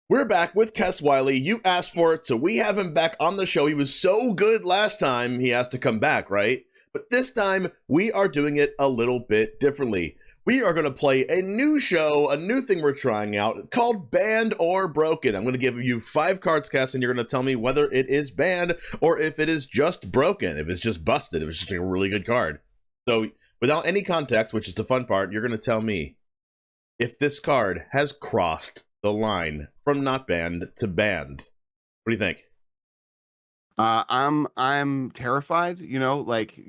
We're back with KessWylie. You asked for it, so we have him back on the show. He was so good last time, he has to come back, right? But this time, we are doing it a little bit differently. We are going to play a new show, a new thing we're trying out, called Banned or Broken. I'm going to give you 5 cards, Kess, and you're going to tell me whether it is banned or if it is just broken, if it's just busted, if it's just a really good card. So, without any context, which is the fun part, you're going to tell me if this card has crossed the line from not banned to banned. What do you think? I'm terrified. You know, like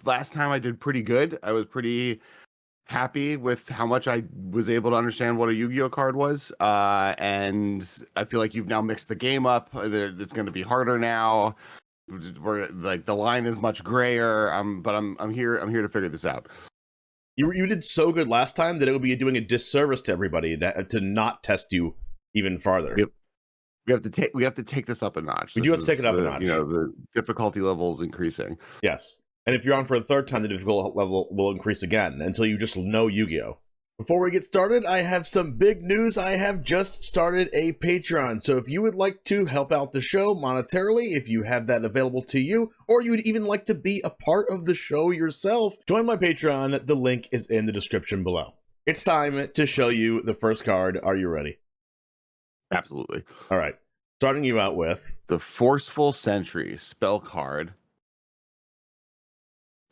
last time I did pretty good. I was pretty happy with how much I was able to understand what a Yu-Gi-Oh card was. And I feel like you've now mixed the game up. It's going to be harder now. We're like the line is much grayer. But I'm here to figure this out. You did so good last time that it would be doing a disservice to everybody to not test you even farther. Yep. We have to take this up a notch. We do have to take it up a notch. You know, the difficulty level is increasing. Yes. And if you're on for a third time, the difficulty level will increase again until you just know Yu-Gi-Oh! Before we get started, I have some big news. I have just started a Patreon. So if you would like to help out the show monetarily, if you have that available to you, or you would even like to be a part of the show yourself, join my Patreon. The link is in the description below. It's time to show you the first card. Are you ready? Absolutely. All right. Starting you out with the Forceful Sentry spell card.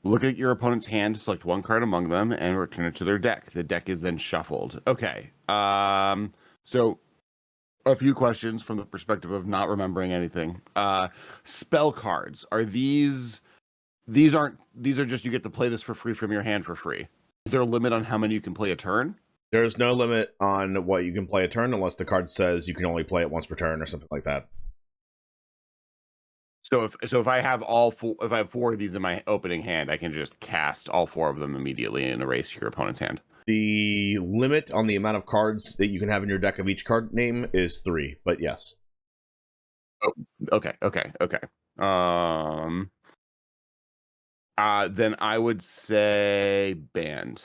Look at your opponent's hand, select one card among them, and return it to their deck. The deck is then shuffled. Okay. So a few questions from the perspective of not remembering anything. Spell cards. Are these are just you get to play this for free from your hand for free. Is there a limit on how many you can play a turn? There's no limit on what you can play a turn unless the card says you can only play it once per turn or something like that. So if I have if I have 4 of these in my opening hand, I can just cast all 4 of them immediately and erase your opponent's hand. The limit on the amount of cards that you can have in your deck of each card name is 3, but yes. Oh, okay. Then I would say banned.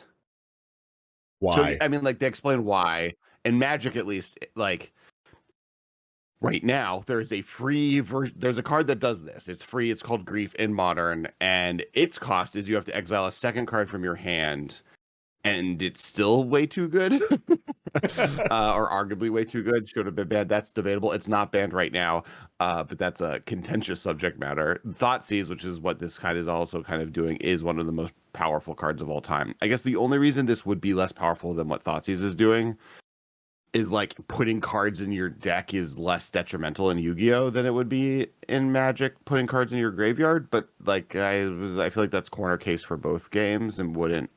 Why? So, I mean, like, they explain why. In Magic, at least, like, right now, there's a free version. There's a card that does this. It's free. It's called Grief in Modern. And its cost is you have to exile a second card from your hand. And it's still way too good. Or arguably way too good. Should have been banned. That's debatable. It's not banned right now. But that's a contentious subject matter. Thoughtseize, which is what this card is also kind of doing, is one of the most powerful cards of all time. I guess the only reason this would be less powerful than what Thoughtseize is doing is like putting cards in your deck is less detrimental in Yu-Gi-Oh than it would be in Magic putting cards in your graveyard. But like I feel like that's corner case for both games and wouldn't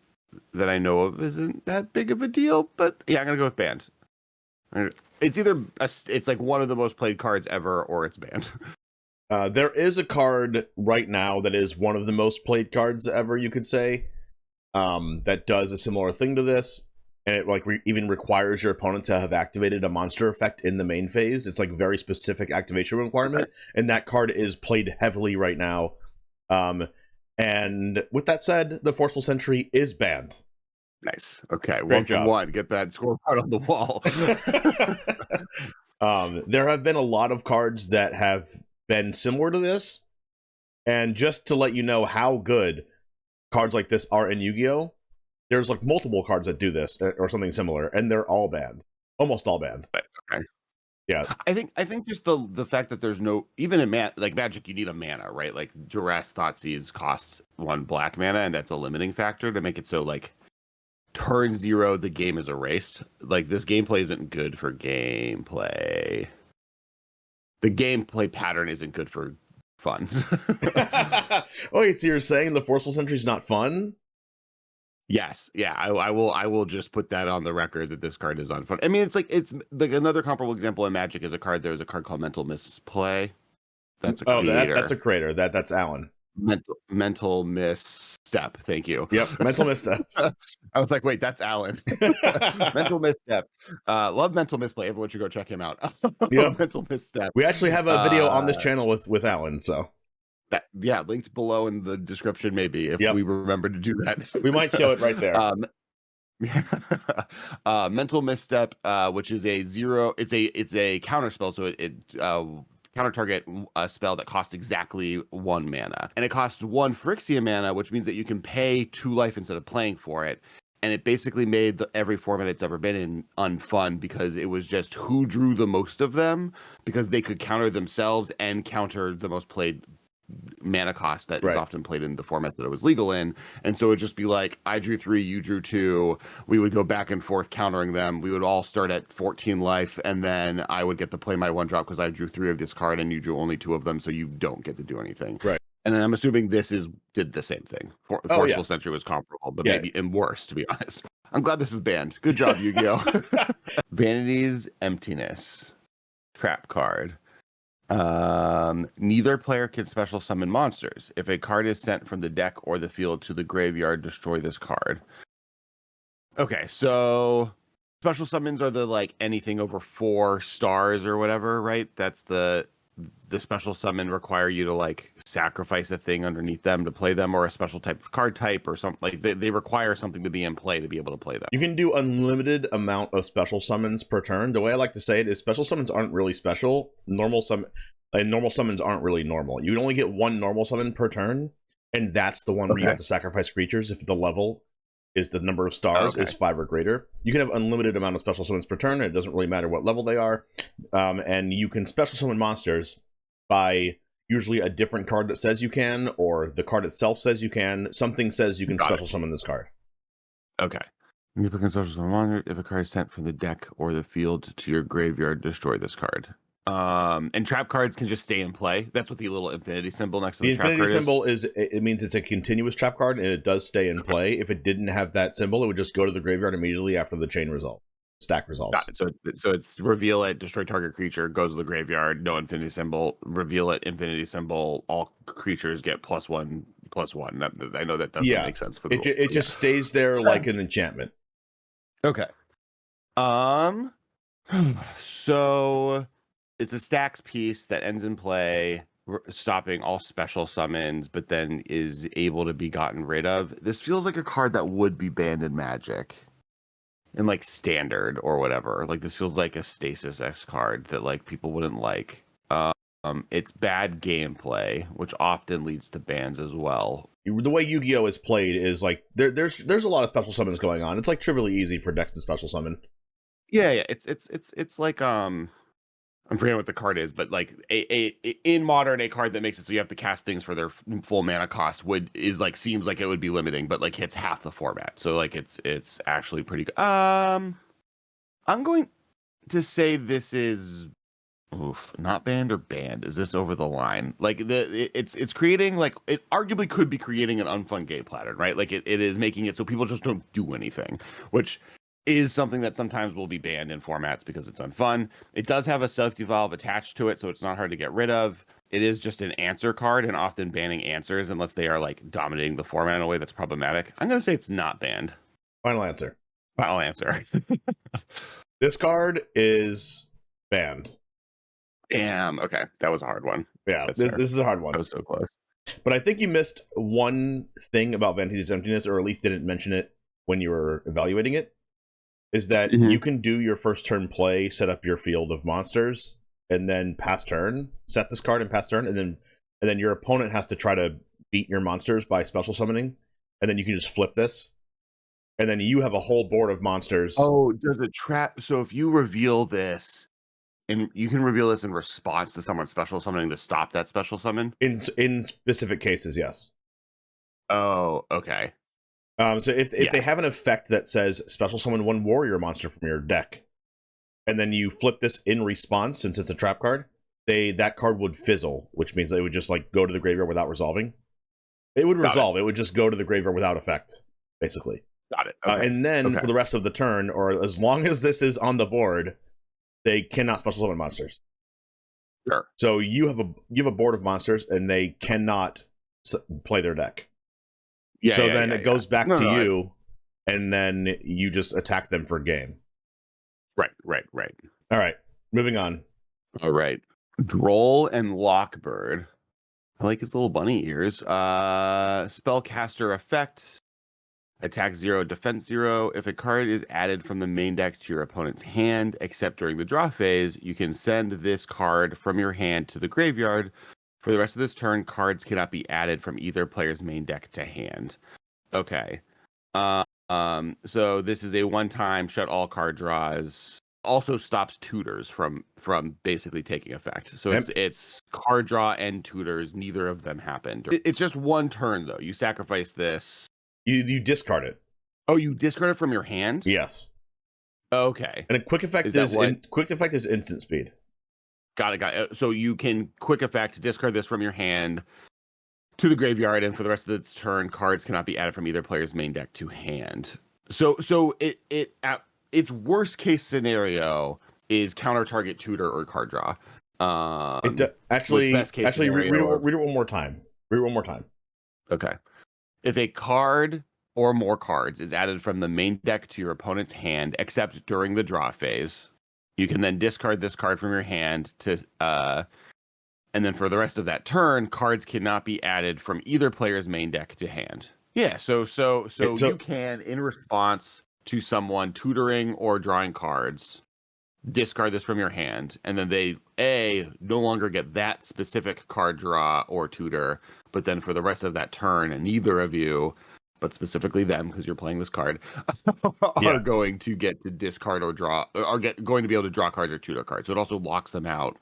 that I know of isn't that big of a deal. But yeah, I'm gonna go with banned. It's either it's like one of the most played cards ever or it's banned. There is a card right now that is one of the most played cards ever, you could say, that does a similar thing to this, and it like even requires your opponent to have activated a monster effect in the main phase. It's like very specific activation requirement, and that card is played heavily right now. And with that said, the Forceful Sentry is banned. Nice. Okay, Great job. 1 for 1. Get that scorecard on the wall. There have been a lot of cards that have been similar to this, and just to let you know how good cards like this are in Yu-Gi-Oh, there's like multiple cards that do this or something similar, and they're all banned, almost all banned. Okay. Yeah, I think just the fact that there's no, even in like Magic, you need a mana, right? Like Duress Thoughtseize costs 1 black mana, and that's a limiting factor to make it so like turn 0 the game is erased. Like this gameplay isn't good for gameplay. The gameplay pattern isn't good for fun. Okay, so you're saying the Forceful Sentry is not fun? Yes, yeah, I will just put that on the record that this card is unfun. I mean, it's like another comparable example in Magic is there's a card called Mental Misplay. That's a creator. That's a creator. That's Alan. Mental Misstep. Thank you. Yep, Mental Misstep. I was like, wait, that's Alan. Mental Misstep. Love Mental Misplay. Everyone should go check him out. Yep. Mental Misstep. We actually have a video on this channel with Alan, so. Yeah, linked below in the description, maybe, if we remember to do that. We might show it right there. Mental Misstep, which is a zero. It's a counter spell, so it counter target a spell that costs exactly 1 mana, and it costs 1 Phyrexian mana, which means that you can pay 2 life instead of playing for it. And it basically made every format it's ever been in unfun because it was just who drew the most of them, because they could counter themselves and counter the most played mana cost that is often played in the format that it was legal in. And so it'd just be like, I drew 3, you drew 2. We would go back and forth countering them. We would all start at 14 life, and then I would get to play my 1 drop because I drew 3 of this card and you drew only 2 of them, so you don't get to do anything. Right. And then I'm assuming did the same thing. Forceful Century was comparable, but maybe and worse, to be honest. I'm glad this is banned. Good job, Yu-Gi-Oh! Vanity's Emptiness. Trap card. Neither player can special summon monsters. If a card is sent from the deck or the field to the graveyard, destroy this card. Okay, so special summons are the like anything over 4 stars or whatever, right? That's the special summon require you to like sacrifice a thing underneath them to play them, or a special type of card type or something. Like they require something to be in play to be able to play them. You can do unlimited amount of special summons per turn. The way I like to say it is special summons aren't really special. Normal summons aren't really normal. You only get 1 normal summon per turn, and that's the one where you have to sacrifice creatures if the level is the number of stars is 5 or greater. You can have unlimited amount of special summons per turn, and it doesn't really matter what level they are. And you can special summon monsters by usually a different card that says you can, or the card itself says you can. Something says you can special summon this card. Okay. You can special summon monster if a card is sent from the deck or the field to your graveyard, destroy this card. And trap cards can just stay in play. That's what the little infinity symbol next to the trap card is. The infinity symbol is, it means it's a continuous trap card, and it does stay in play. If it didn't have that symbol, it would just go to the graveyard immediately after the chain resolve. Stack resolves. Got it. So it's reveal it, destroy target creature, goes to the graveyard, no infinity symbol, reveal it, infinity symbol, all creatures get +1/+1. I know that doesn't make sense for the it just stays there like an enchantment. Okay. So it's a stacks piece that ends in play, stopping all special summons, but then is able to be gotten rid of. This feels like a card that would be banned in Magic, in like standard or whatever. Like this feels like a Stasis X card that like people wouldn't like. It's bad gameplay, which often leads to bans as well. The way Yu-Gi-Oh is played is like there's a lot of special summons going on. It's like trivially easy for decks to special summon. Yeah. It's like I'm forgetting what the card is, but like in Modern, a card that makes it so you have to cast things for their full mana cost seems like it would be limiting, but like hits half the format. So like it's actually pretty good. I'm going to say this is not banned or banned. Is this over the line? Like it's creating, like, it arguably could be creating an unfun game pattern, right? Like it is making it so people just don't do anything, which is something that sometimes will be banned in formats because it's unfun. It does have a self-devolve attached to it, so it's not hard to get rid of. It is just an answer card, and often banning answers unless they are like dominating the format in a way that's problematic. I'm going to say it's not banned. Final answer. Final answer. This card is banned. Damn. Okay, that was a hard one. Yeah, this is a hard one. That was so close. But I think you missed one thing about Vanity's Emptiness, or at least didn't mention it when you were evaluating it. Is that you can do your first turn play, set up your field of monsters, and then pass turn, set this card and pass turn, and then your opponent has to try to beat your monsters by special summoning, and then you can just flip this, and then you have a whole board of monsters. Oh, does it trap? So if you reveal this, and you can reveal this in response to someone special summoning to stop that special summon? In specific cases, yes. Oh, okay. So if they have an effect that says special summon 1 warrior monster from your deck, and then you flip this in response, since it's a trap card, that card would fizzle, which means it would just like go to the graveyard without resolving. It would resolve. It would just go to the graveyard without effect, basically. Got it. Okay. And then for the rest of the turn, or as long as this is on the board, they cannot special summon monsters. Sure. So you have a board of monsters, and they cannot play their deck. Then it goes back to you, and then you just attack them for game. Right. All right, moving on. All right. Droll and Lockbird. I like his little bunny ears. Spellcaster effect. Attack 0, defense 0. If a card is added from the main deck to your opponent's hand, except during the draw phase, you can send this card from your hand to the graveyard. For the rest of this turn, cards cannot be added from either player's main deck to hand. Okay. So this is a one-time shut all card draws. Also stops tutors from basically taking effect. So it's card draw and tutors. Neither of them happened. It's just one turn though. You sacrifice this. You discard it. Oh, you discard it from your hand? Yes. Okay. And a quick effect quick effect is instant speed. Got it. So you can quick effect discard this from your hand to the graveyard, and for the rest of its turn, cards cannot be added from either player's main deck to hand. So its worst case scenario is counter target tutor or card draw. Actually, read it one more time. Read it one more time. Okay. If a card or more cards is added from the main deck to your opponent's hand, except during the draw phase, you can then discard this card from your hand to, and then for the rest of that turn, cards cannot be added from either player's main deck to hand. Yeah, so you can, in response to someone tutoring or drawing cards, discard this from your hand, and then they no longer get that specific card draw or tutor, but then for the rest of that turn, neither of you, but specifically them, because you're playing this card, are going to get to discard or draw, or going to be able to draw cards or tutor cards. So it also locks them out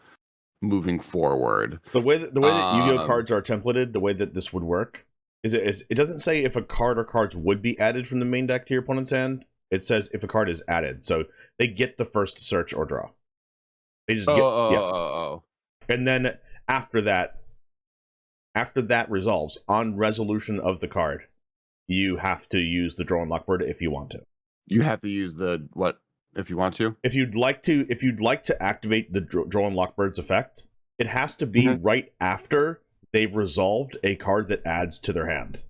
moving forward. The way that Yu-Gi-Oh cards are templated, the way that this would work is it doesn't say if a card or cards would be added from the main deck to your opponent's hand. It says if a card is added, so they get the first search or draw. They just and then after that resolves, on resolution of the card, you have to use the draw and lock bird if you want to. You have to use the what if you want to? If you'd like to activate the draw and lock bird's effect, it has to be right after they've resolved a card that adds to their hand.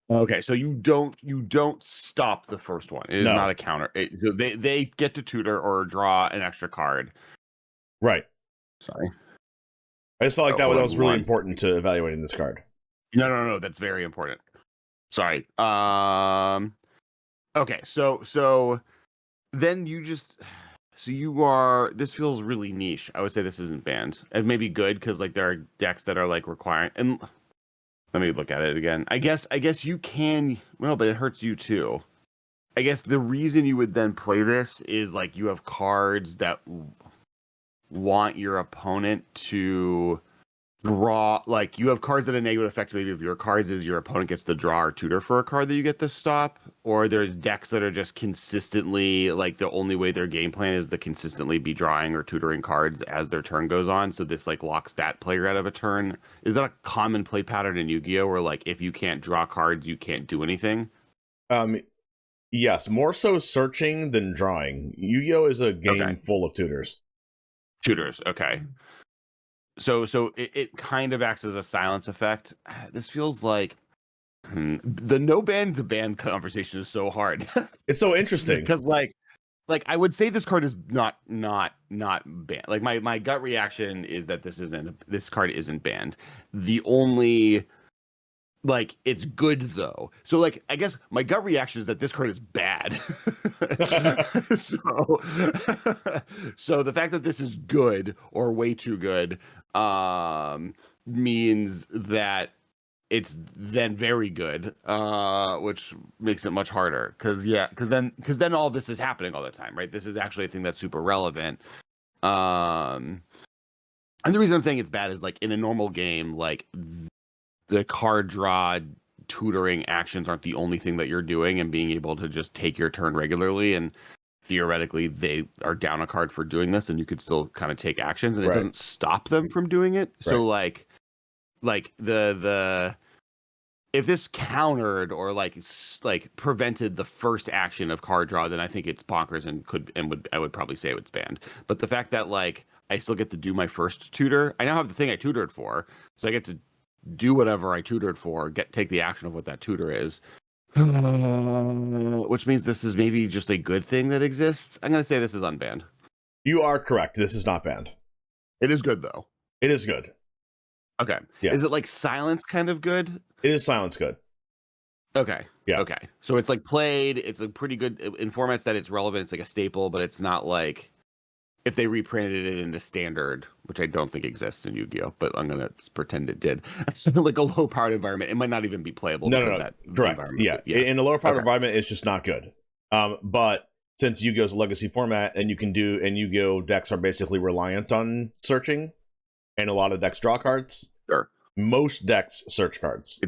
Okay, so you don't stop the first one. It is not a counter. They get to tutor or draw an extra card. Right. Sorry. I just felt like that was really important to evaluating this card. No. That's very important. Sorry. Okay, so then this feels really niche. I would say this isn't banned. It may be good because like there are decks that are like requiring, and let me look at it again. I guess you can, well, but it hurts you too. I guess the reason you would then play this is like you have cards that want your opponent to draw, like you have cards that a negative effect maybe of your cards is your opponent gets to draw or tutor for a card that you get to stop, or there's decks that are just consistently like the only way their game plan is to consistently be drawing or tutoring cards as their turn goes on, so this like locks that player out of a turn. Is that a common play pattern in Yu-Gi-Oh where like if you can't draw cards you can't do anything? Yes, more so searching than drawing. Yu-Gi-Oh is a game full of tutors. Okay. So it kind of acts as a silence effect. This feels like the no ban to ban conversation is so hard. It's so interesting because like I would say this card is not banned. Like my gut reaction is that this card isn't banned. The only like it's good though. So like I guess my gut reaction is that this card is bad. So the fact that this is good or way too good means that it's then very good, which makes it much harder because then all this is happening all the time, right? This is actually a thing that's super relevant. And the reason I'm saying it's bad is like in a normal game, like the card draw tutoring actions aren't the only thing that you're doing, and being able to just take your turn regularly, and theoretically they are down a card for doing this and you could still kind of take actions and it doesn't stop them from doing it. So like the if this countered or like prevented the first action of card draw, then I think it's bonkers I would probably say it's banned. But the fact that like I still get to do my first tutor, I now have the thing I tutored for, so I get to do whatever I tutored for, take the action of what that tutor is, which means this is maybe just a good thing that exists. I'm going to say this is unbanned. You are correct. This is not banned. It is good though. It is good. Okay. Yes. Is it like silence kind of good? It is silence good. Okay. Yeah. Okay. So it's like played. It's a pretty good in formats that it's relevant. It's like a staple, but it's not like if they reprinted it into standard, which I don't think exists in Yu-Gi-Oh, but I'm gonna pretend it did. Like a low-powered environment, it might not even be playable because No. that Correct. environment. Yeah. In a lower powered Okay. environment, it's just not good. But since Yu-Gi-Oh's a legacy format, and Yu-Gi-Oh decks are basically reliant on searching, and a lot of decks draw cards. Sure. Most decks search cards.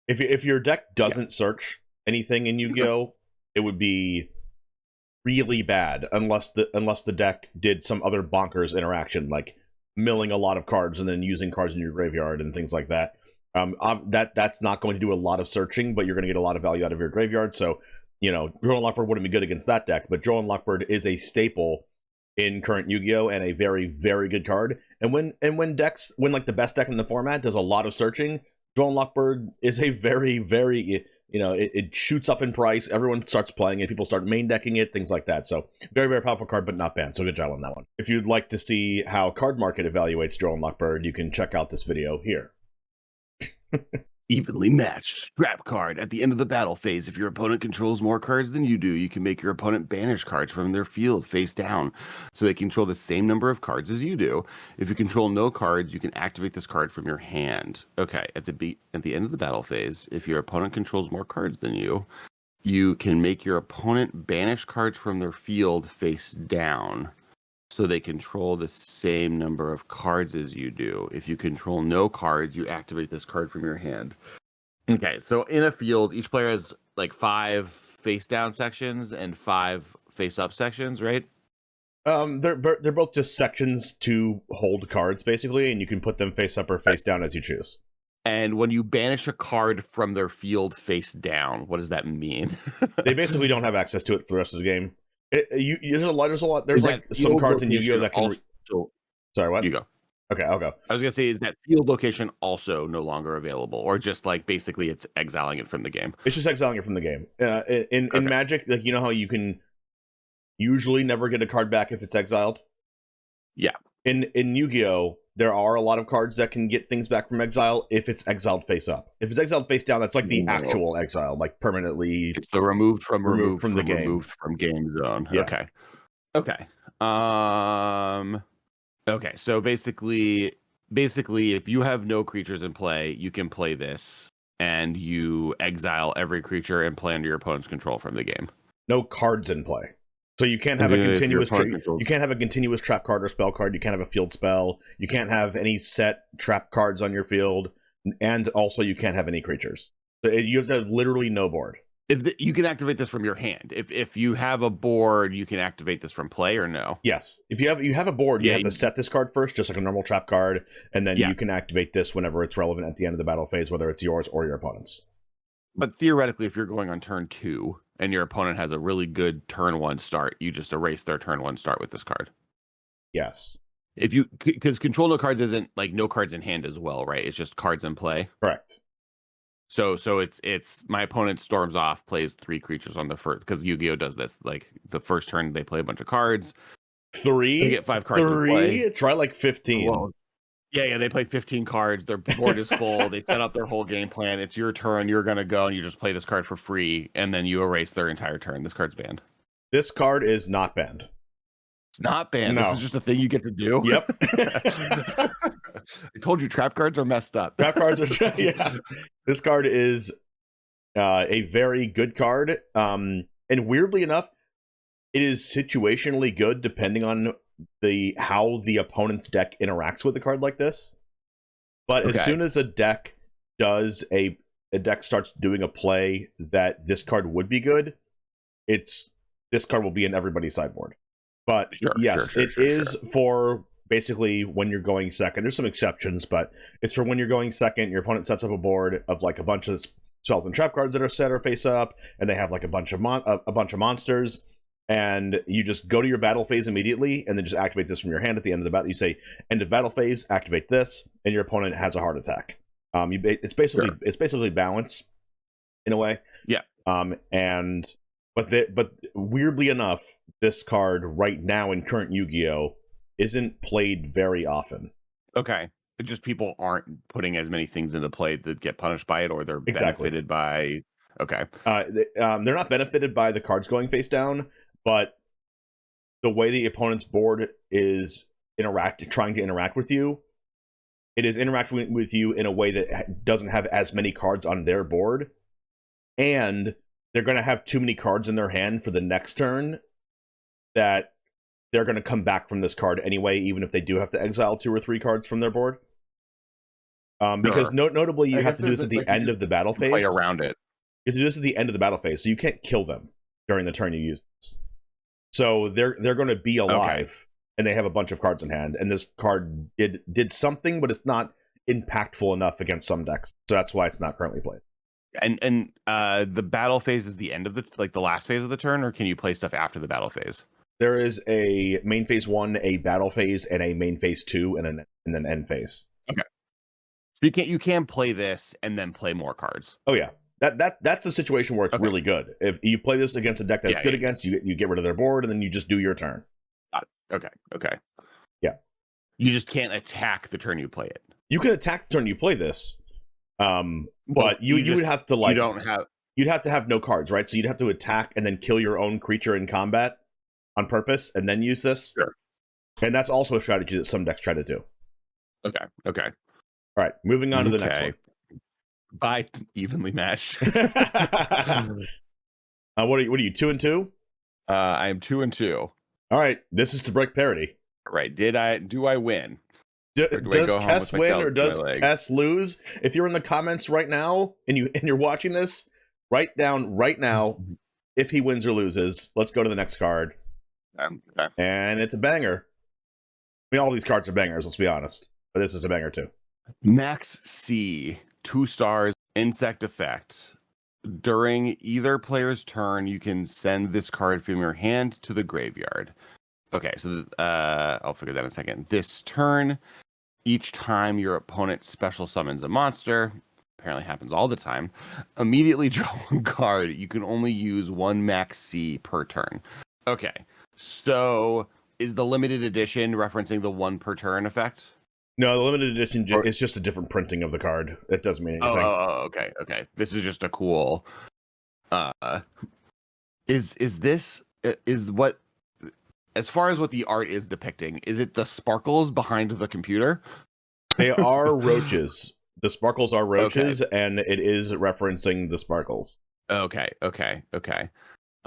If your deck doesn't search anything in Yu-Gi-Oh, it would be really bad unless the deck did some other bonkers interaction, like milling a lot of cards and then using cards in your graveyard and things like that. That's not going to do a lot of searching, but you're going to get a lot of value out of your graveyard. So, Droll and Lockbird wouldn't be good against that deck, but Droll and Lockbird is a staple in current Yu-Gi-Oh and a very, very good card. And when like the best deck in the format does a lot of searching, Droll and Lockbird is a very, very, it shoots up in price. Everyone starts playing it. People start main decking it, things like that. So very, very powerful card, but not banned. So good job on that one. If you'd like to see how Card Market evaluates Droll and Lockbird, you can check out this video here. Evenly matched. Trap card. At the end of the battle phase, if your opponent controls more cards than you do, you can make your opponent banish cards from their field face down, so they control the same number of cards as you do. If you control no cards, you can activate this card from your hand. Okay, at the end of the battle phase, if your opponent controls more cards than you, you can make your opponent banish cards from their field face down, so they control the same number of cards as you do. If you control no cards, you activate this card from your hand. Okay, so in a field, each player has like 5 face down sections and 5 face up sections, right? They're both just sections to hold cards, basically, and you can put them face up or face down as you choose. And when you banish a card from their field face down, what does that mean? They basically don't have access to it for the rest of the game. There's a lot. There's like some cards in Yu-Gi-Oh that can. Sorry, what? You go. Okay, I'll go. I was gonna say, is that field location also no longer available, or just like basically it's exiling it from the game? It's just exiling it from the game. In Magic, like how you can usually never get a card back if it's exiled. Yeah. In Yu-Gi-Oh, there are a lot of cards that can get things back from exile if it's exiled face up. If it's exiled face down, that's like the actual exile, like permanently. It's the removed from the game. Removed from game zone. Yeah. Okay. Okay. So basically, if you have no creatures in play, you can play this, and you exile every creature and play under your opponent's control from the game. No cards in play. So you can't have a continuous trap card or spell card. You can't have a field spell. You can't have any set trap cards on your field, and also you can't have any creatures. So you have to have literally no board. You can activate this from your hand. If you have a board, you can activate this from play, or no? Yes. If you have a board, you have to set this card first, just like a normal trap card, and then you can activate this whenever it's relevant at the end of the battle phase, whether it's yours or your opponent's. But theoretically, if you're going on turn 2 and your opponent has a really good turn 1 start, you just erase their turn 1 start with this card. Yes. Because control no cards isn't like no cards in hand as well, right? It's just cards in play. Correct. So it's my opponent storms off, plays 3 creatures on the first, because Yu-Gi-Oh does this. Like the first turn, they play a bunch of cards. 3? They get 5 cards in play. Try like 15. Well, yeah, they play 15 cards. Their board is full. They set up their whole game plan. It's your turn. You're going to go, and you just play this card for free, and then you erase their entire turn. This card's banned. This card is not banned. It's not banned. No. This is just a thing you get to do. Yep. I told you, trap cards are messed up. Trap cards are, yeah. This card is a very good card. And weirdly enough, it is situationally good depending on how the opponent's deck interacts with a card like this. But as soon as a deck starts doing a play that this card would be good, this card will be in everybody's sideboard. But it is for basically when you're going second. There's some exceptions, but it's for when you're going second, your opponent sets up a board of like a bunch of spells and trap cards that are set or face up, and they have like a bunch of monsters. And you just go to your battle phase immediately, and then just activate this from your hand at the end of the battle. You say, end of battle phase, activate this, and your opponent has a heart attack. It's basically balance in a way. Yeah. But weirdly enough, this card right now in current Yu-Gi-Oh isn't played very often. Okay. just people aren't putting as many things into play that get punished by it, or they're Exactly. benefited by. Okay. They're not benefited by the cards going face down, but the way the opponent's board is trying to interact with you, it is interacting with you in a way that doesn't have as many cards on their board, and they're going to have too many cards in their hand for the next turn that they're going to come back from this card anyway, even if they do have to exile 2 or 3 cards from their board. Because notably, you have to do this at the end of the battle phase. Play around it. You have to do this at the end of the battle phase, so you can't kill them during the turn you use this. So they're going to be alive, and they have a bunch of cards in hand. And this card did something, but it's not impactful enough against some decks. So that's why it's not currently played. And the battle phase is the end of the last phase of the turn, or can you play stuff after the battle phase? There is a main phase 1, a battle phase, and a main phase 2, and then end phase. Okay. So you can play this and then play more cards. Oh yeah. That's the situation where it's really good. If you play this against a deck that it's good against, you get rid of their board, and then you just do your turn. Okay. Yeah. You just can't attack the turn you play it. You can attack the turn you play this, but you would have to you'd have to have no cards, right? So you'd have to attack and then kill your own creature in combat on purpose, and then use this. Sure. And that's also a strategy that some decks try to do. Okay. All right, moving on to the next one. By evenly matched. What are you 2-2? I am 2-2. All right, this is to break parity. Right. Do I win? Does Kess win or does Kess lose? If you're in the comments right now and you're watching this, write down right now if he wins or loses. Let's go to the next card. Okay. And it's a banger. I mean, all these cards are bangers, let's be honest. But this is a banger too. Max C, 2 stars, insect effect. During either player's turn, you can send this card from your hand to the graveyard. Okay, so I'll figure that in a second. This turn, each time your opponent special summons a monster, apparently happens all the time, immediately draw 1 card. You can only use 1 Max C per turn. Okay, so is the limited edition referencing the 1 per turn effect? No, the limited edition is just a different printing of the card. It doesn't mean anything. Okay. This is just a cool. Is what, as far as what the art is depicting, is it the sparkles behind the computer? They are roaches. The sparkles are roaches, and it is referencing the sparkles. Okay.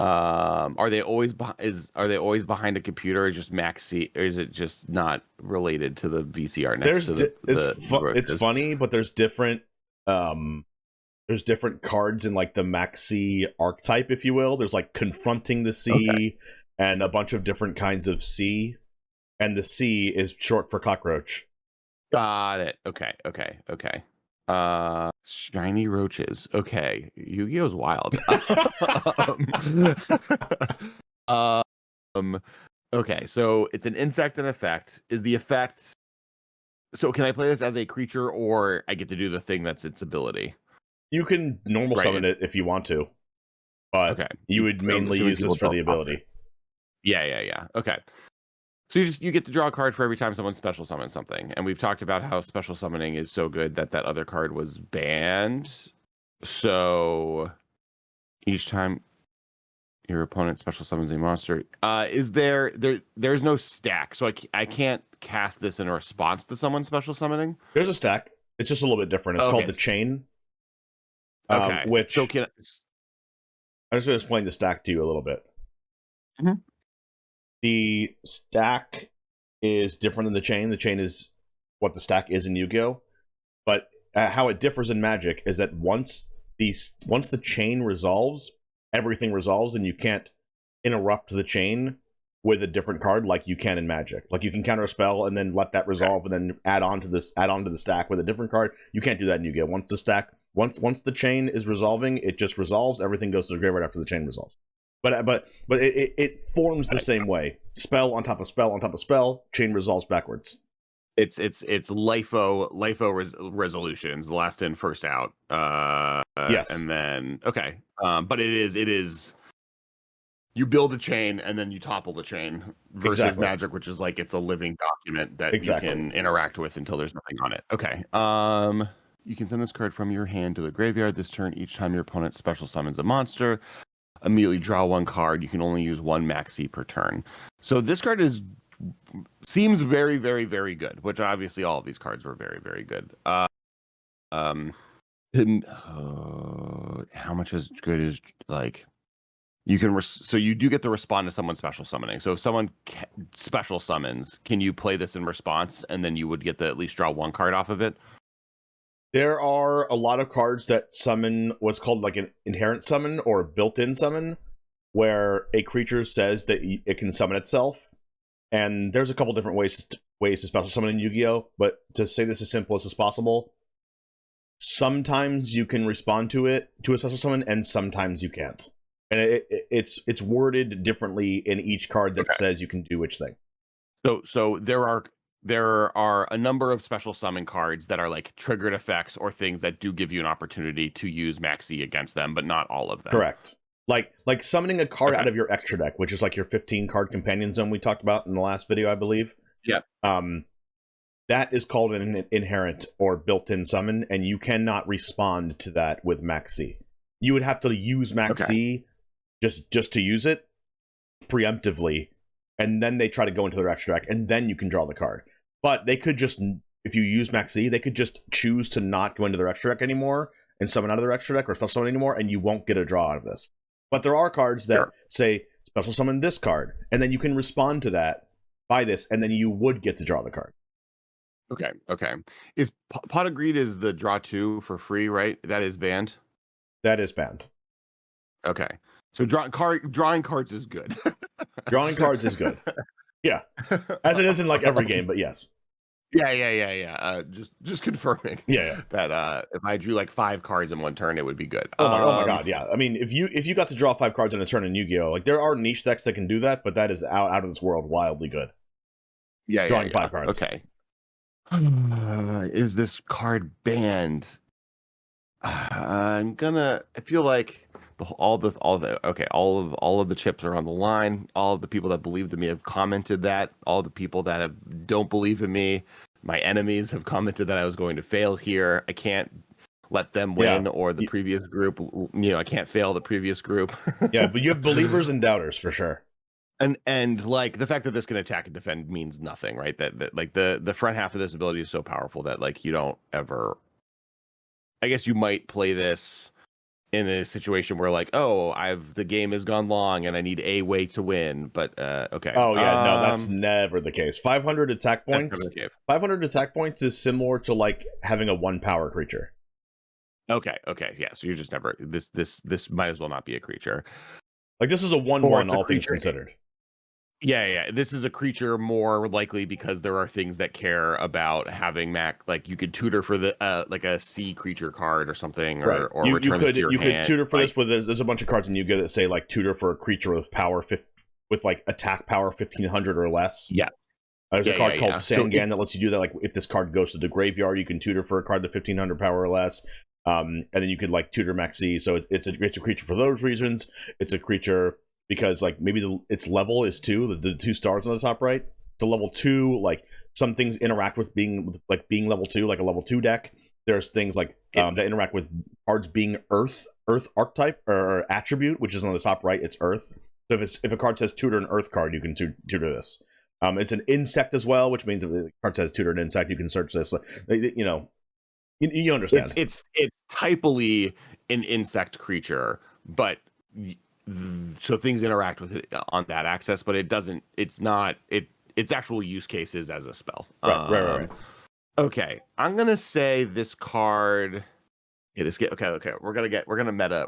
Are they always behind a computer, or just Max C, or is it just not related to the VCR next to the it's funny, but there's different cards in like the Max C archetype, if you will. There's like confronting the C and a bunch of different kinds of C, and the C is short for cockroach. Got it. Okay. Shiny roaches. Okay. Yu-Gi-Oh's wild. Okay, so it's an insect and effect. Is the effect, so can I play this as a creature, or I get to do the thing that's its ability? You can normal summon it if you want to, but you would mainly use this for the ability. Yeah. Okay. So you get to draw a card for every time someone special summons something. And we've talked about how special summoning is so good that other card was banned. So each time your opponent special summons a monster, there's no stack. So I can't cast this in response to someone special summoning? There's a stack. It's just a little bit different. It's called the chain. Which so I'm just going to explain the stack to you a little bit. Mm-hmm. The stack is different than the chain. The chain is what the stack is in Yu-Gi-Oh! But how it differs in Magic is that once the chain resolves, everything resolves, and you can't interrupt the chain with a different card like you can in Magic. Like you can counter a spell and then let that resolve and then add on to the stack with a different card. You can't do that in Yu-Gi-Oh! Once the chain is resolving, it just resolves. Everything goes to the graveyard after the chain resolves. But it forms the same way. Spell on top of spell on top of spell. Chain resolves backwards. It's LIFO resolutions, last in first out. Yes, and then but it is you build a chain and then you topple the chain versus Exactly. Magic, which is like it's a living document that Exactly. you can interact with until there's nothing on it. Okay. You can send this card from your hand to the graveyard this turn. Each time your opponent special summons a monster, immediately draw one card. You can only use one maxi per turn. So this card seems very, very, very good. Which obviously all of these cards were very, very good. How much as good is like? You can so you do get to respond to someone special summoning. So if someone special summons, can you play this in response, and then you would get to at least draw one card off of it? There are a lot of cards that summon what's called like an inherent summon or built-in summon, where a creature says that it can summon itself. And there's a couple different ways to special summon in Yu-Gi-Oh! But to say this as simple as possible, sometimes you can respond to a special summon, and sometimes you can't. And it's worded differently in each card that says you can do which thing. So there are a number of special summon cards that are like triggered effects or things that do give you an opportunity to use Maxi against them, but not all of them. Correct. Like summoning a card out of your extra deck, which is like your 15 card companion zone we talked about in the last video, I believe. Yeah. That is called an inherent or built-in summon, and you cannot respond to that with Maxi. You would have to use Maxi just to use it preemptively, and then they try to go into their extra deck, and then you can draw the card. But they could just, if you use Maxi, they could just choose to not go into their extra deck anymore and summon out of their extra deck or special summon anymore, and you won't get a draw out of this. But there are cards that say special summon this card, and then you can respond to that by this, and then you would get to draw the card. Okay. Is Pot of Greed is the draw 2 for free, right? That is banned? That is banned. Okay. So drawing cards is good. Drawing cards is good. Yeah. As it is in like every game, but yes. Yeah. Just confirming. Yeah. That if I drew like 5 cards in one turn, it would be good. Oh my god, yeah. I mean, if you got to draw 5 cards in a turn in Yu-Gi-Oh, like there are niche decks that can do that, but that is out of this world wildly good. Drawing 5 cards. Okay. Is this card banned? I feel like all of the chips are on the line. All of the people that believed in me have commented that. All the people that don't believe in me, my enemies, have commented that I was going to fail here. I can't let them win or the previous group. I can't fail the previous group. Yeah, but you have believers and doubters for sure. And like the fact that this can attack and defend means nothing, right? That like the front half of this ability is so powerful that like you don't ever. I guess you might play this in a situation where like, the game has gone long and I need a way to win, but okay. Oh yeah, no, that's never the case. 500 attack points. 500 attack points is similar to like having a 1 power creature. Okay, yeah. So you're just never this might as well not be a creature. Like this is a 1/1, all things considered. Yeah. This is a creature more likely because there are things that care about having like you could tutor for the like a C creature card or something, or return this to your hand. You could tutor for this with there's a bunch of cards in Yu-Gi-Oh that say like tutor for a creature with power with like attack power 1500 or less. Yeah. There's a card called Sangan that lets you do that. Like if this card goes to the graveyard, you can tutor for a card to 1500 power or less. And then you could like tutor Maxi. So it's a creature for those reasons. It's a creature because like maybe its level is 2, the 2 stars on the top right. It's a level 2. Like some things interact with being level 2, like a level 2 deck. There's things like that interact with cards being Earth archetype or attribute, which is on the top right. It's Earth. So if a card says tutor an Earth card, you can tutor this. It's an insect as well, which means if the card says tutor an insect, you can search this. You understand. It's typally an insect creature, but so things interact with it on that axis, but it's actual use cases as a spell. Right. Okay, I'm gonna say this card. Okay. We're gonna get into the meta.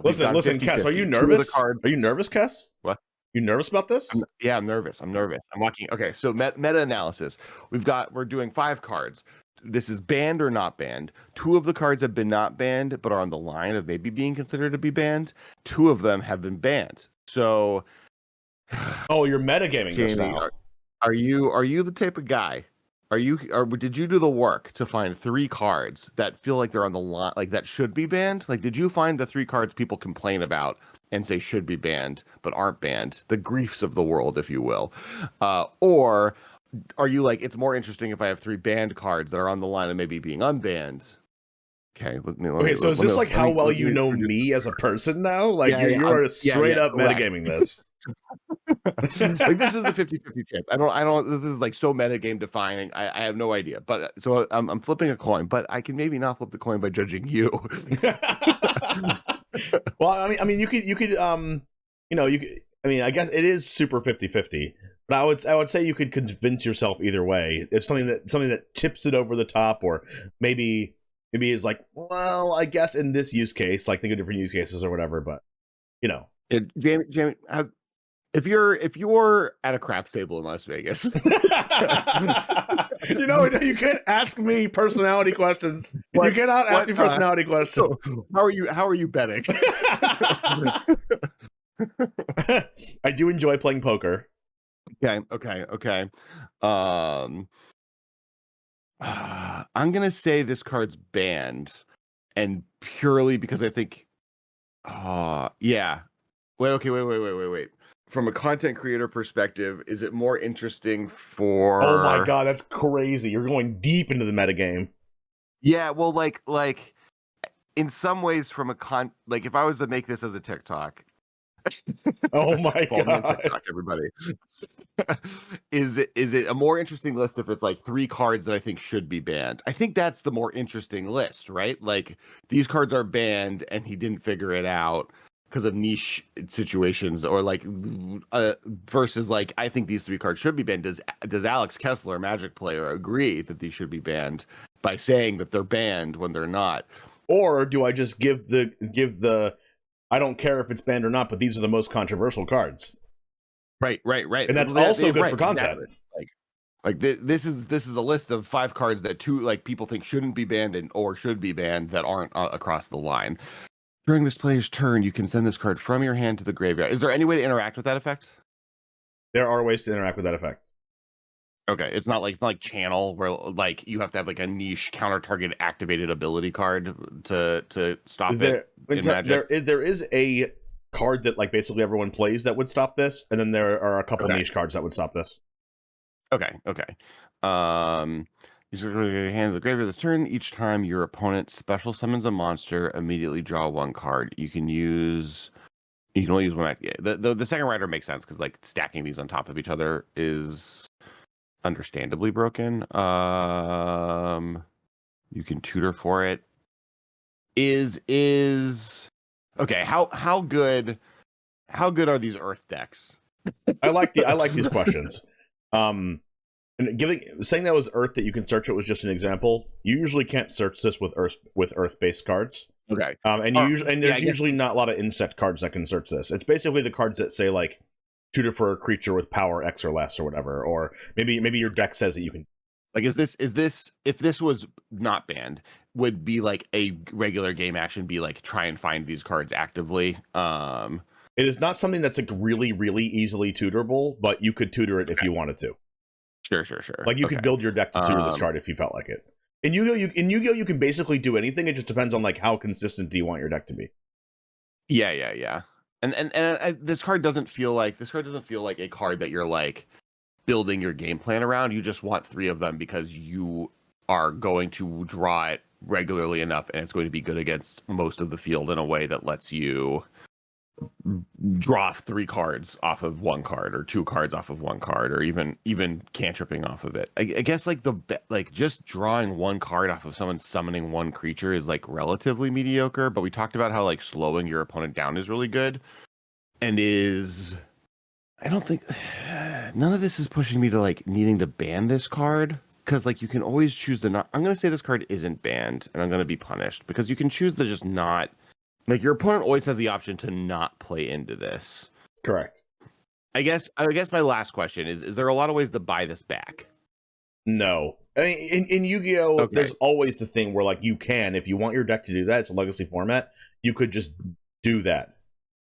Listen, Kess, are you nervous? Are you nervous, Kess? What? You nervous about this? I'm nervous. I'm watching. Okay, so meta analysis. We're doing 5 cards. This is banned or not banned. 2 of the cards have been not banned, but are on the line of maybe being considered to be banned. 2 of them have been banned. So, you're metagaming this now. Are you the type of guy did you do the work to find 3 cards that feel like they're on the line, like that should be banned? Like, did you find the 3 cards people complain about and say should be banned but aren't banned, the griefs of the world, if you will, or are you like, it's more interesting if I have 3 banned cards that are on the line and maybe being unbanned? Okay, So is this like how well you know me as a person now? Like you are straight up metagaming this. Like this is a 50-50 chance. I don't this is like so metagame defining. I have no idea. But so I'm flipping a coin, but I can maybe not flip the coin by judging you. Well, I mean you could you could I mean I guess it is super 50-50. But I would say you could convince yourself either way. If something that tips it over the top, or maybe is like, well, I guess in this use case, like think of different use cases or whatever, but Jamie, if you're at a crap stable in Las Vegas, you can't ask me personality questions. You cannot ask me personality questions. How are you betting? I do enjoy playing poker. Okay. I'm gonna say this card's banned, and purely because I think, yeah. Wait. From a content creator perspective, is it more interesting for? Oh my god, that's crazy! You're going deep into the metagame. Yeah, well, like in some ways, from a like if I was to make this as a TikTok. Oh my god, TikTok, everybody. Is it a more interesting list if it's like 3 cards that I think should be banned? I think that's the more interesting list, right? Like these cards are banned and he didn't figure it out because of niche situations, or like versus like I think these 3 cards should be banned. Does Alex Kessler, Magic player, agree that these should be banned by saying that they're banned when they're not? Or do I just give the I don't care if it's banned or not, but these are the most controversial cards. Right. And that's also good for content. Exactly. Like this is a list of 5 cards that people think shouldn't be banned or should be banned that aren't across the line. During this player's turn, you can send this card from your hand to the graveyard. Is there any way to interact with that effect? There are ways to interact with that effect. Okay, it's not like channel where like you have to have like a niche counter target activated ability card to stop it. In Magic. There is a card that like basically everyone plays that would stop this, and then there are a couple niche cards that would stop this. Okay. You should go to your hand to the graveyard this turn. Each time your opponent special summons a monster, immediately draw 1 card. You can only use one. The second rider makes sense because like stacking these on top of each other is understandably broken. You can tutor for it. Is okay. How good are these Earth decks? I like these questions. And saying that was Earth that you can search it was just an example. You usually can't search this with Earth-based cards. Okay. And there's usually not a lot of insect cards that can search this. It's basically the cards that say like tutor for a creature with power X or less or whatever, or maybe your deck says that you can. Like, is this if this was not banned, would be like a regular game action, be like try and find these cards actively? It is not something that's like really, really easily tutorable, but you could tutor it if you wanted to. Sure. Like you could build your deck to tutor this card if you felt like it. In Yu-Gi-Oh, you can basically do anything. It just depends on like how consistent do you want your deck to be. Yeah. And this card doesn't feel like a card that you're like building your game plan around. You just want 3 of them because you are going to draw it regularly enough, and it's going to be good against most of the field in a way that lets you draw 3 cards off of 1 card, or 2 cards off of 1 card, or even cantripping off of it. I guess like just drawing 1 card off of someone summoning 1 creature is like relatively mediocre, but we talked about how like slowing your opponent down is really good, and I don't think none of this is pushing me to like needing to ban this card, because like you can always choose to not. I'm going to say this card isn't banned, and I'm going to be punished because you can choose to just not. Like your opponent always has the option to not play into this. Correct. I guess my last question is there a lot of ways to buy this back? No. I mean, in Yu-Gi-Oh, there's always the thing where like you can, if you want your deck to do that, it's a legacy format, you could just do that.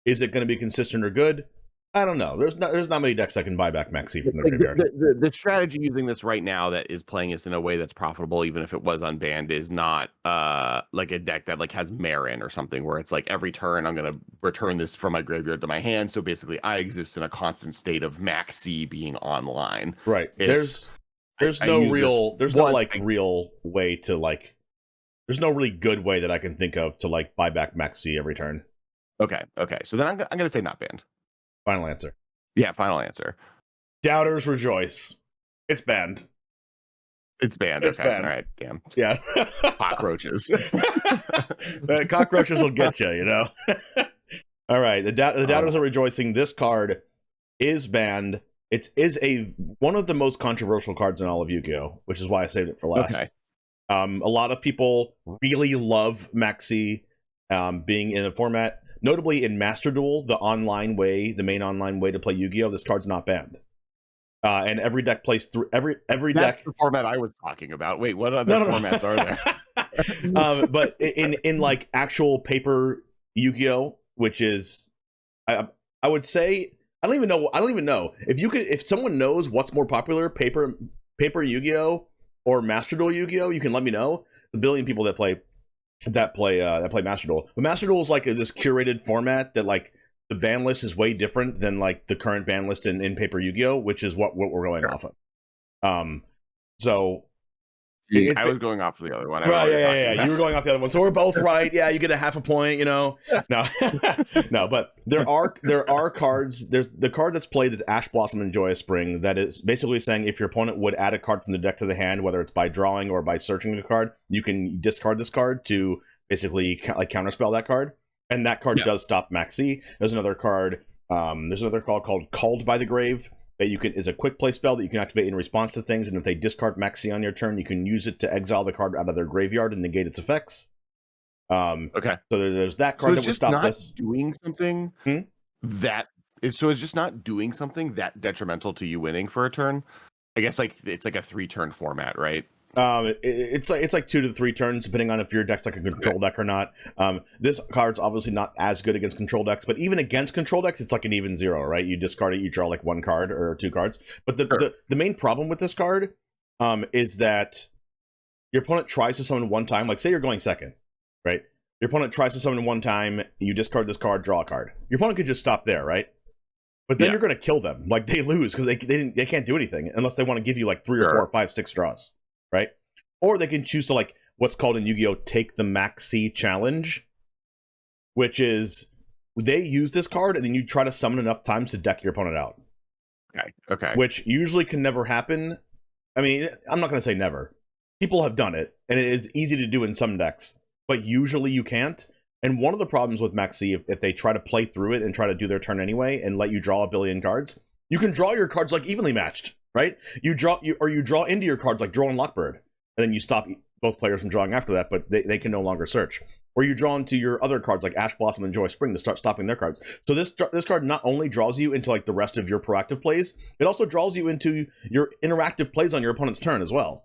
Is it going to be consistent or good? I don't know. There's not many decks that can buy back Maxi from the Like graveyard. the strategy using this right now that is playing this in a way that's profitable, even if it was unbanned, is not like a deck that like has Marin or something where it's like every turn I'm gonna return this from my graveyard to my hand. So basically, I exist in a constant state of Maxi being online. Right. It's, there's I no use real this there's no one- like real way to like there's no really good way that I can think of to like buy back Maxi every turn. Okay. So then I'm gonna say not banned. Final answer. Yeah, final answer. Doubters rejoice. It's banned. It's banned. It's Okay. banned. All right. Damn. Yeah. Cockroaches. Cockroaches will get you, you know. All right. The doubters are rejoicing. This card is banned. It is one of the most controversial cards in all of Yu-Gi-Oh, which is why I saved it for last. Okay. A lot of people really love Maxi being in a format. Notably in Master Duel, the main online way to play Yu-Gi-Oh, this card's not banned. And every deck plays through every That's deck. the format I was talking about. Wait, what other formats are there? But in like actual paper Yu-Gi-Oh, which is I would say I don't even know if someone knows what's more popular, paper Yu-Gi-Oh or Master Duel Yu-Gi-Oh, you can let me know. The billion people that play Master Duel. But Master Duel is like this curated format that like the ban list is way different than like the current ban list in paper Yu-Gi-Oh, which is what we're going off of. So I was going off the other one. Right, yeah. You were going off the other one, so we're both right. Yeah, you get a half a point. You know, no, no. But there are cards. There's the card that's played is Ash Blossom and Joyous Spring. That is basically saying if your opponent would add a card from the deck to the hand, whether it's by drawing or by searching the card, you can discard this card to basically like counterspell that card, and that card does stop Maxi. There's another card. There's another card called Called by the Grave. That is a quick play spell that you can activate in response to things, and if they discard Maxi on your turn, you can use it to exile the card out of their graveyard and negate its effects. Okay. So there's that card that would stop this. Doing something that is so it's just not doing something that detrimental to you winning for a turn. I guess like it's like a 3-turn format, right? It's like 2 to 3 turns, depending on if your deck's like a control deck or not. This card's obviously not as good against control decks, but even against control decks, it's like an even 0, right? You discard it, you draw like 1 card or 2 cards. But the main problem with this card is that your opponent tries to summon one time. Like say you're going second, right? Your opponent tries to summon one time, you discard this card, draw a card. Your opponent could just stop there, right? But then you're going to kill them. Like they lose because they can't do anything unless they want to give you like 3 or 4 or 5, 6 draws. Right? Or they can choose to like what's called in Yu-Gi-Oh! Take the Maxi challenge, which is they use this card and then you try to summon enough times to deck your opponent out. Okay. Which usually can never happen. I mean, I'm not going to say never. People have done it, and it is easy to do in some decks, but usually you can't. And one of the problems with Maxi, if they try to play through it and try to do their turn anyway and let you draw a billion cards, you can draw your cards like evenly matched. Right? You draw into your cards like Draw and Lockbird, and then you stop both players from drawing after that, but they can no longer search. Or you draw into your other cards like Ash Blossom and Joy Spring to start stopping their cards. So this card not only draws you into like the rest of your proactive plays, it also draws you into your interactive plays on your opponent's turn as well.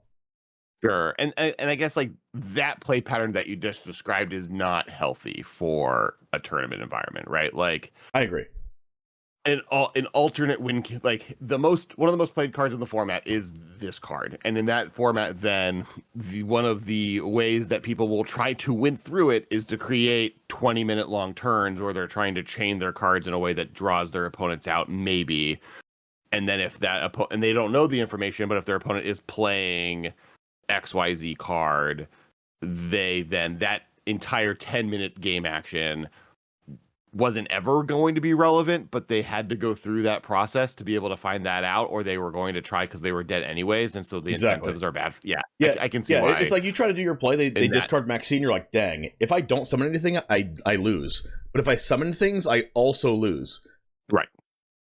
Sure, and I guess like that play pattern that you just described is not healthy for a tournament environment, right? Like I agree. An alternate win, like one of the most played cards in the format is this card, and in that format, then one of the ways that people will try to win through it is to create 20-minute long turns, or they're trying to chain their cards in a way that draws their opponents out, maybe. And then if and they don't know the information, but if their opponent is playing XYZ card, that entire 10-minute game action wasn't ever going to be relevant, but they had to go through that process to be able to find that out, or they were going to try because they were dead anyways, and so the incentives are bad. Yeah, I can see why. It's like you try to do your play, they discard Maxi, and you're like, dang, if I don't summon anything, I lose. But if I summon things, I also lose. Right.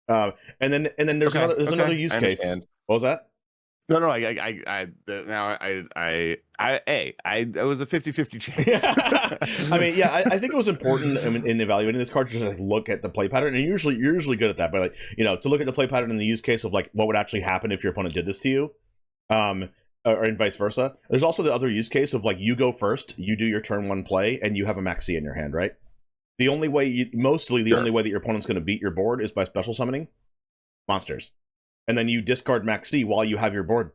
And then there's another use case. What was that? No, it was a 50-50 chance. I mean, yeah, I think it was important in evaluating this card to just like look at the play pattern, and you're usually good at that, but like, you know, to look at the play pattern in the use case of like what would actually happen if your opponent did this to you, or vice versa. There's also the other use case of like you go first, you do your turn 1 play, and you have a Maxi in your hand, right? The only way, mostly the Sure. only way that your opponent's going to beat your board is by special summoning monsters, and then you discard Max C while you have your board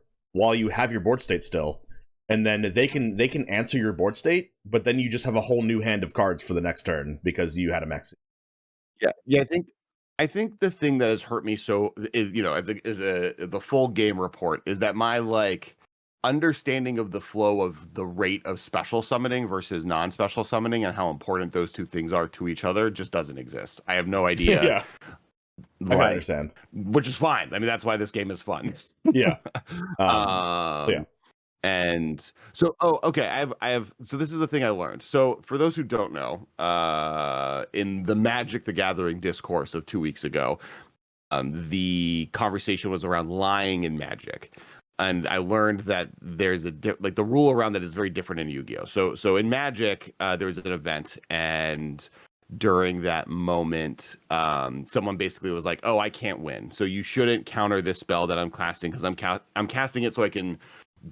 state still, and then they can answer your board state, but then you just have a whole new hand of cards for the next turn because you had a Max C. Yeah. I think the thing that has hurt me so is, the full game report is that my like understanding of the flow of the rate of special summoning versus non-special summoning and how important those two things are to each other just doesn't exist. I have no idea. Yeah, I can understand. Which is fine. I mean, that's why this game is fun. Yeah. Yeah. And so, okay. I have. So this is the thing I learned. So for those who don't know, in the Magic the Gathering discourse of 2 weeks ago, the conversation was around lying in Magic, and I learned that there's like the rule around that is very different in Yu-Gi-Oh. So in Magic, there was an event, and during that moment, someone basically was like, "Oh, I can't win, so you shouldn't counter this spell that I'm casting because I'm casting it so I can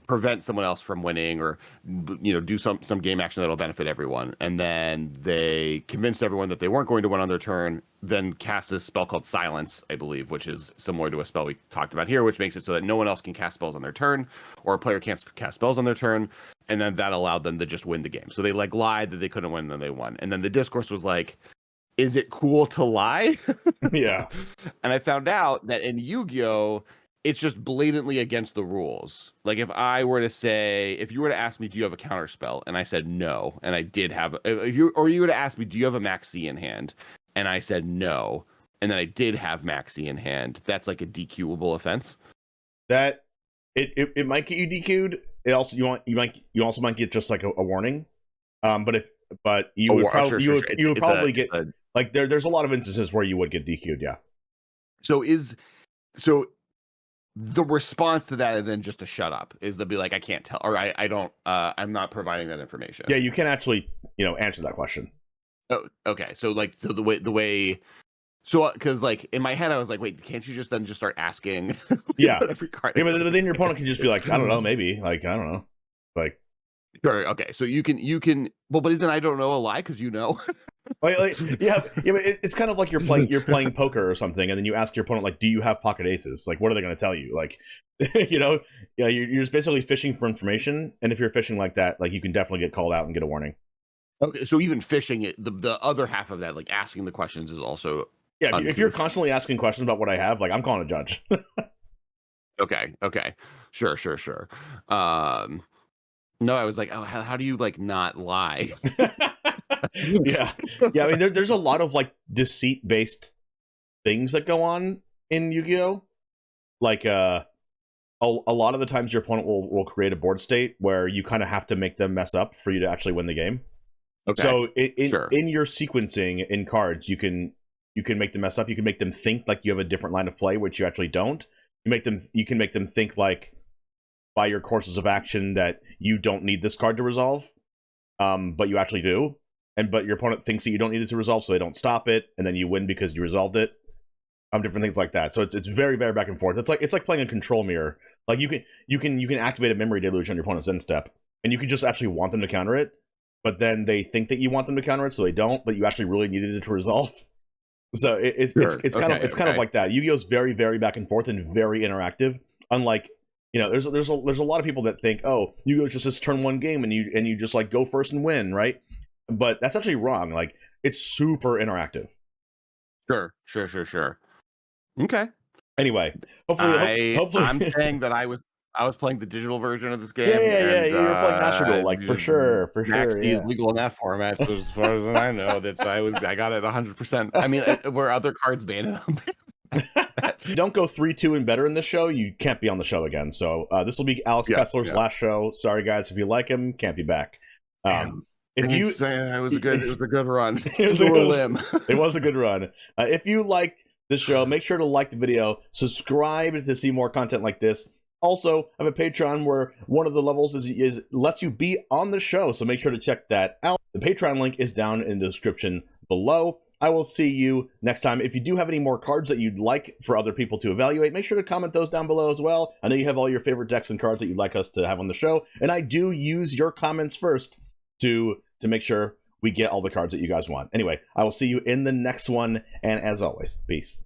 prevent someone else from winning, or do some game action that'll benefit everyone." And then they convinced everyone that they weren't going to win on their turn, then cast this spell called Silence, I believe, which is similar to a spell we talked about here, which makes it so that no one else can cast spells on their turn, or a player can't cast spells on their turn, and then that allowed them to just win the game. So they like lied that they couldn't win, and then they won. And then the discourse was like, is it cool to lie? Yeah. And I found out that in Yu-Gi-Oh, it's just blatantly against the rules. Like if you were to ask me, do you have a counter spell? And I said no, and I did have. You were to ask me, do you have a Max C in hand? And I said no, and then I did have Max C in hand. That's like a DQable offense. That it might get you DQ'd. It also you also might get just like a warning. But you would probably get like there's a lot of instances where you would get DQ'd. Yeah. So the response to that, and then just to shut up, is to be like, I can't tell, or I don't, I'm not providing that information. Yeah, you can actually, answer that question. Oh, okay. So the way, because like in my head, I was like, wait, can't you just start asking? Yeah. Every card. Yeah, but then your opponent can just be like, I don't know, maybe, like, I don't know, like. Sure. Okay. So you can. Well, but isn't I don't know a lie because yeah, but it's kind of like you're playing poker or something, and then you ask your opponent, like, do you have pocket aces? Like, what are they going to tell you? Like, you're just basically fishing for information, and if you're fishing like that, like, you can definitely get called out and get a warning. Okay, so even fishing, the other half of that, like asking the questions, is also if you're constantly asking questions about what I have, like, I'm calling a judge. Okay. Sure. No, I was like, oh, how do you like not lie? Yeah. I mean, there's a lot of like deceit based things that go on in Yu-Gi-Oh. Like a lot of the times your opponent will create a board state where you kind of have to make them mess up for you to actually win the game. Okay. So in your sequencing in cards, you can make them mess up. You can make them think like you have a different line of play, which you actually don't. You can make them think like by your courses of action that you don't need this card to resolve, but you actually do. But your opponent thinks that you don't need it to resolve, so they don't stop it, and then you win because you resolved it. Different things like that. So it's very, very back and forth. It's like playing a control mirror. Like you can activate a memory deluge on your opponent's end step, and you can just actually want them to counter it, but then they think that you want them to counter it, so they don't. But you actually really needed it to resolve. So it's kind of like that. Yu-Gi-Oh's very, very back and forth and very interactive. Unlike there's a lot of people that think, oh, Yu-Gi-Oh just this turn one game and you just like go first and win, right? But that's actually wrong. Like, it's super interactive. Sure. Okay. Anyway, hopefully, I'm saying that I was playing the digital version of this game. Yeah. You were playing Master Duel, like for sure. Max D is legal in that format, so as far as I know, I got it 100%. I mean, were other cards banned? You don't go 3-2 and better in this show, you can't be on the show again. So this will be Alex Kessler's last show. Sorry guys, if you like him, can't be back. It was a good run. It was a good run. If you liked the show, make sure to like the video, subscribe to see more content like this. Also, I have a Patreon where one of the levels is lets you be on the show, so make sure to check that out. The Patreon link is down in the description below. I will see you next time. If you do have any more cards that you'd like for other people to evaluate, make sure to comment those down below as well. I know you have all your favorite decks and cards that you'd like us to have on the show, and I do use your comments first to make sure we get all the cards that you guys want. Anyway, I will see you in the next one, and as always, peace.